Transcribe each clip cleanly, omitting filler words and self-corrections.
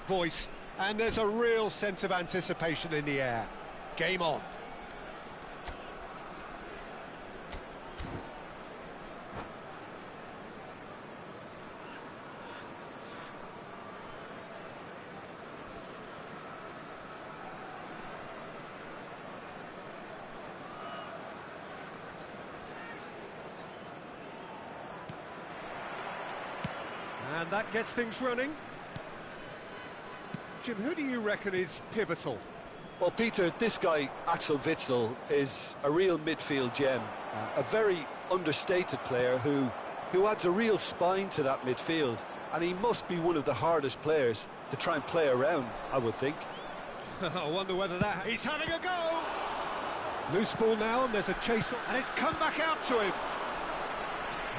voice, and there's a real sense of anticipation in the air. Game on. And that gets things running. Jim, who do you reckon is pivotal? Well, Peter, this guy, Axel Witsel, is a real midfield gem. A very understated player who adds a real spine to that midfield. And he must be one of the hardest players to try and play around, I would think. I wonder whether that... He's having a go! Loose ball now, and there's a chase, and it's come back out to him.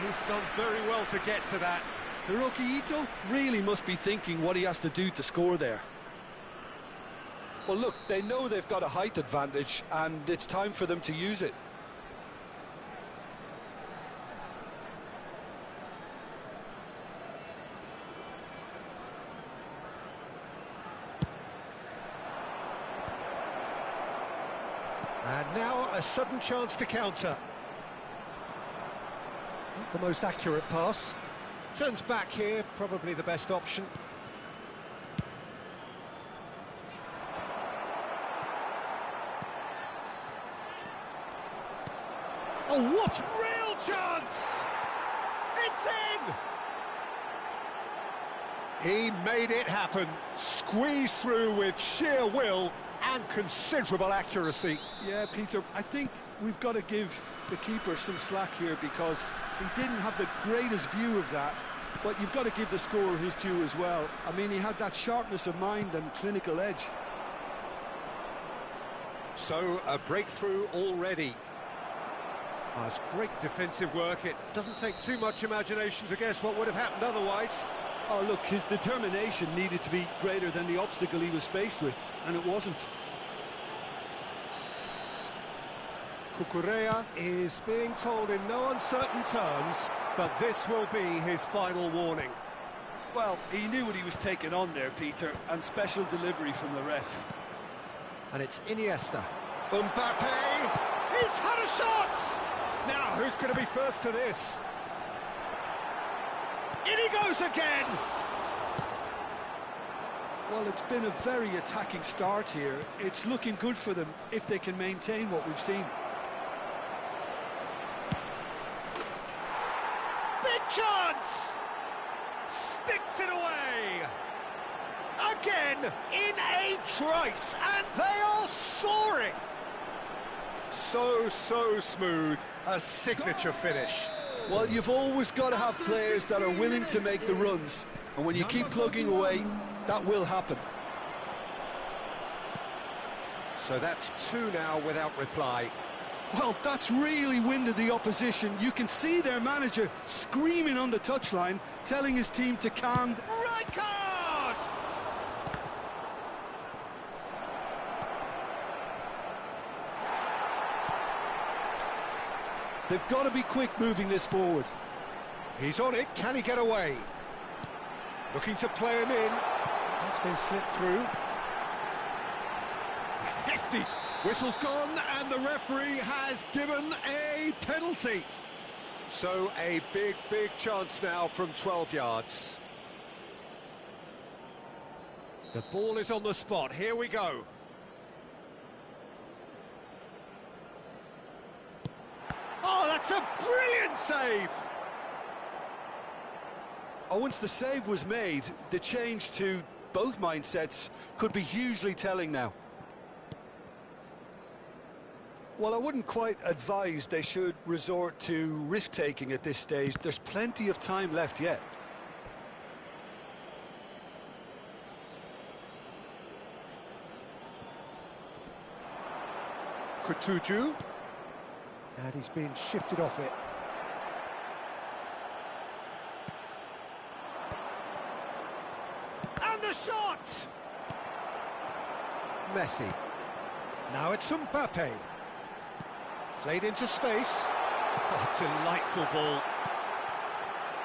He's done very well to get to that. Hiroki Ito really must be thinking what he has to do to score there. Well, look, they know they've got a height advantage, and it's time for them to use it. And now a sudden chance to counter. Not the most accurate pass. Turns back here, probably the best option. Oh, what real chance! It's in! He made it happen, squeezed through with sheer will and considerable accuracy. Yeah, Peter, I think we've got to give the keeper some slack here because he didn't have the greatest view of that, but you've got to give the scorer his due as well. I mean, he had that sharpness of mind and clinical edge. So, a breakthrough already. Oh, it's great defensive work. It doesn't take too much imagination to guess what would have happened otherwise. Oh, look, his determination needed to be greater than the obstacle he was faced with, and it wasn't. Cucurella is being told in no uncertain terms that this will be his final warning. Well, he knew what he was taking on there, Peter, and special delivery from the ref. And it's Iniesta. Mbappe! He's had a shot! Now, who's going to be first to this? In he goes again! Well, it's been a very attacking start here. It's looking good for them if they can maintain what we've seen. Big chance! Sticks it away! Again, in a trice, and they are soaring! So smooth, a signature finish. Well, you've always got to have players that are willing to make the runs, and when you keep plugging away, that will happen. So that's two now without reply. Well, that's really winded the opposition. You can see their manager screaming on the touchline, telling his team to calm. Right card! They've got to be quick moving this forward. He's on it, can he get away? Looking to play him in. That's been slipped through. Hefty! Whistle's gone, and the referee has given a penalty. So a big chance now from 12 yards. The ball is on the spot, here we go. Oh, that's a brilliant save! Oh, once the save was made, the change to both mindsets could be hugely telling now. Well, I wouldn't quite advise they should resort to risk-taking at this stage. There's plenty of time left yet. Kutuju. And he's been shifted off it. And the shot! Messi. Now it's Mbappe. Played into space. Oh, delightful ball.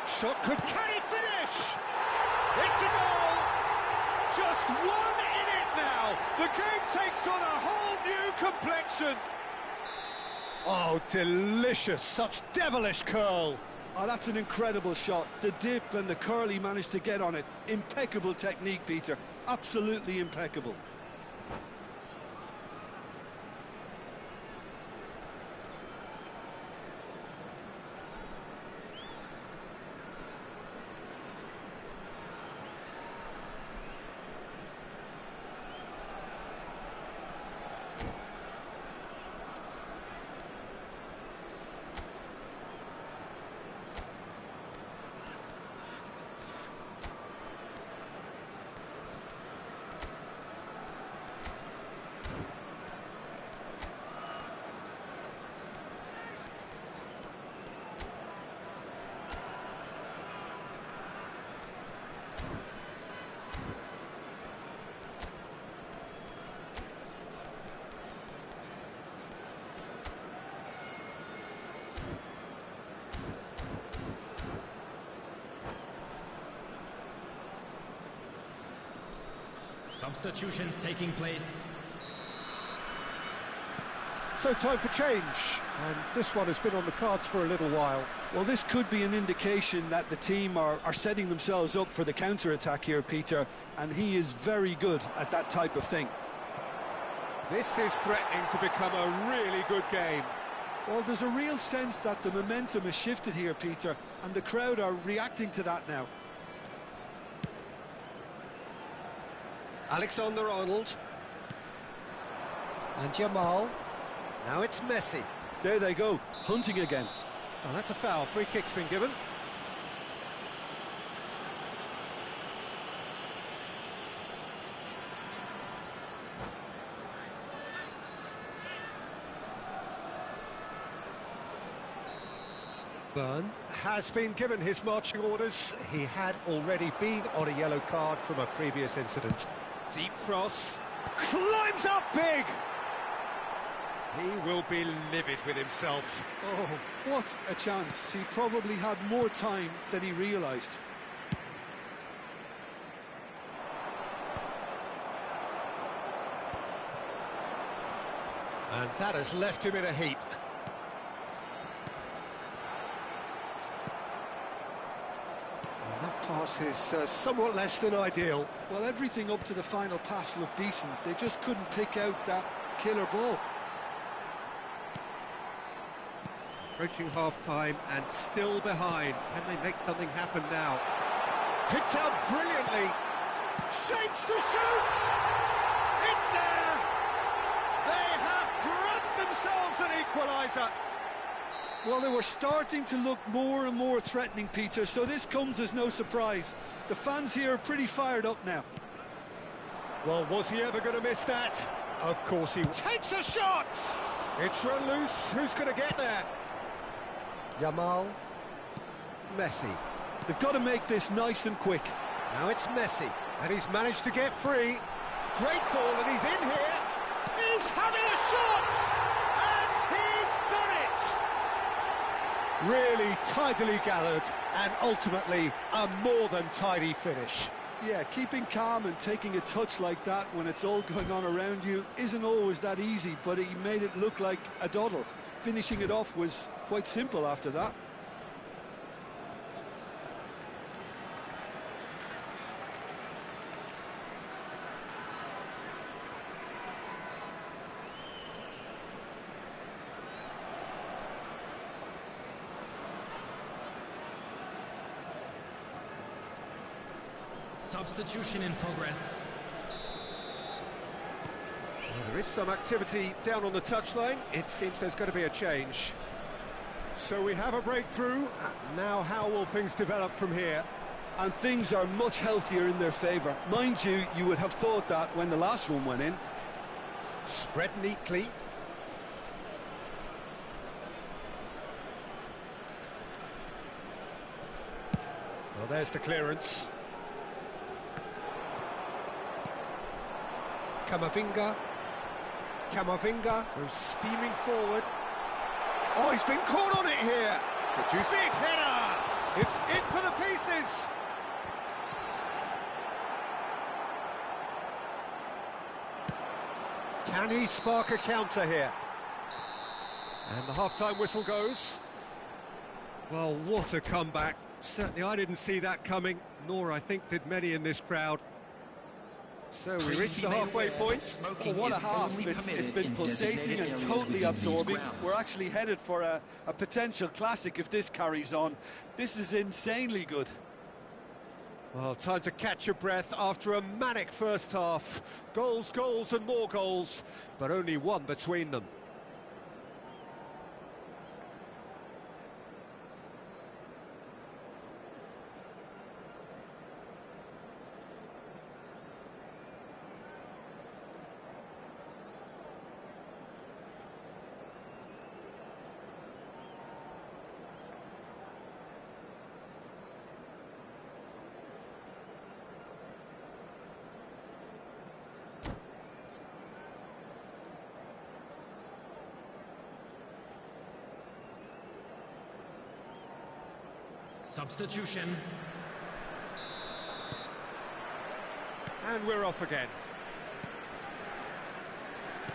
Shot could... Can he finish? It's a goal! Just one in it now. The game takes on a whole new complexion. Oh, delicious. Such devilish curl. Oh, that's an incredible shot. The dip and the curl he managed to get on it. Impeccable technique, Peter. Absolutely impeccable. Substitutions taking place. So time for change, and this one has been on the cards for a little while. Well, this could be an indication that the team are setting themselves up for the counter-attack here, Peter, and he is very good at that type of thing. This is threatening to become a really good game. Well, there's a real sense that the momentum has shifted here, Peter, and the crowd are reacting to that now. Alexander-Arnold. And Jamal. Now it's Messi. There they go, hunting again. Oh, that's a foul. Free kick's been given. Byrne has been given his marching orders. He had already been on a yellow card from a previous incident. Deep cross, climbs up big! He will be livid with himself. Oh, what a chance. He probably had more time than he realised. And that has left him in a heap. That pass is somewhat less than ideal. Well, everything up to the final pass looked decent. They just couldn't pick out that killer ball. Approaching half-time and still behind. Can they make something happen now? Picked out brilliantly. Shapes to shoot! It's there! They have grabbed themselves an equaliser. Well, they were starting to look more and more threatening, Peter, so this comes as no surprise. The fans here are pretty fired up now. Well, was he ever going to miss that? Of course he takes a shot! It's run loose. Who's going to get there? Jamal. Messi. They've got to make this nice and quick. Now it's Messi, and he's managed to get free. Great ball, and he's in here. He's having a shot! And he's done it! Really tidily gathered, and ultimately a more than tidy finish. Yeah, keeping calm and taking a touch like that when it's all going on around you isn't always that easy, but he made it look like a doddle. Finishing it off was quite simple after that. Substitution in progress. Well, there is some activity down on the touchline. It seems there's going to be a change. So we have a breakthrough. Now how will things develop from here? And things are much healthier in their favour. Mind you, you would have thought that when the last one went in. Spread neatly. Well, there's the clearance. Camavinga goes steaming forward. Oh, he's been caught on it here. Produce big header. It's in for the pieces. Can he spark a counter here? And the half-time whistle goes. Well, what a comeback. Certainly I didn't see that coming, nor I think did many in this crowd. So we reached the halfway point. Oh, what a half. It's been pulsating and totally absorbing. We're actually headed for a potential classic if this carries on. This is insanely good. Well, time to catch your breath after a manic first half. Goals, goals and more goals, but only one between them. Substitution. And we're off again.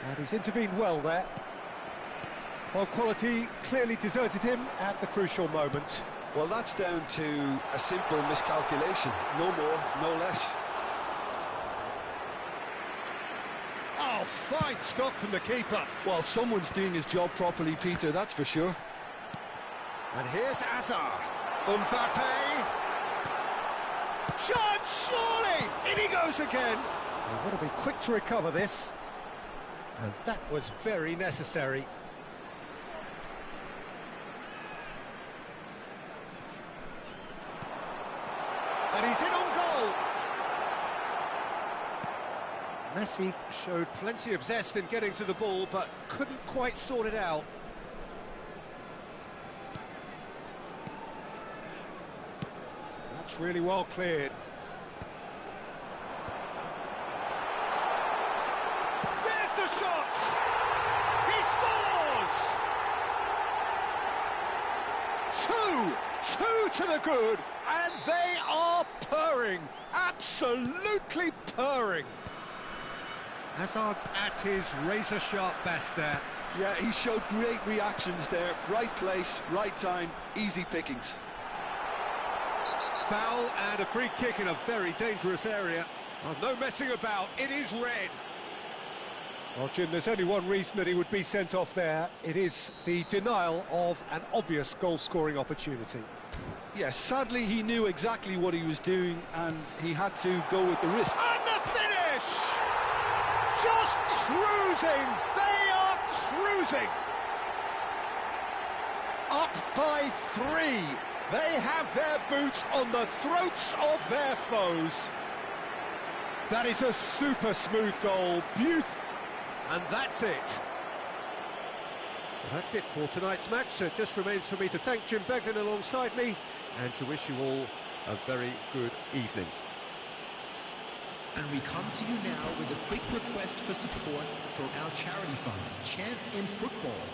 And he's intervened well there. Well, quality clearly deserted him at the crucial moment. Well, that's down to a simple miscalculation. No more, no less. Oh, fine stop from the keeper. Well, someone's doing his job properly, Peter, that's for sure. And here's Hazard. Mbappe! Shot, surely! In he goes again! They've got to be quick to recover this. And that was very necessary. And he's in on goal! Messi showed plenty of zest in getting to the ball, but couldn't quite sort it out. Really well cleared. There's the shot! He scores! Two to the good, and they are purring, absolutely purring. Hazard at his razor-sharp best there. Yeah, he showed great reactions there. Right place, right time, easy pickings. Foul and a free kick in a very dangerous area. Oh, no messing about, it is red. Well, Jim, there's only one reason that he would be sent off there. It is the denial of an obvious goal-scoring opportunity. Yes, sadly he knew exactly what he was doing and he had to go with the risk. And the finish! Just cruising! They are cruising! Up by 3. They have their boots on the throats of their foes. That is a super smooth goal. Beautiful. And that's it. Well, that's it for tonight's match. So it just remains for me to thank Jim Beglin alongside me and to wish you all a very good evening. And we come to you now with a quick request for support for our charity fund, Chance in Football.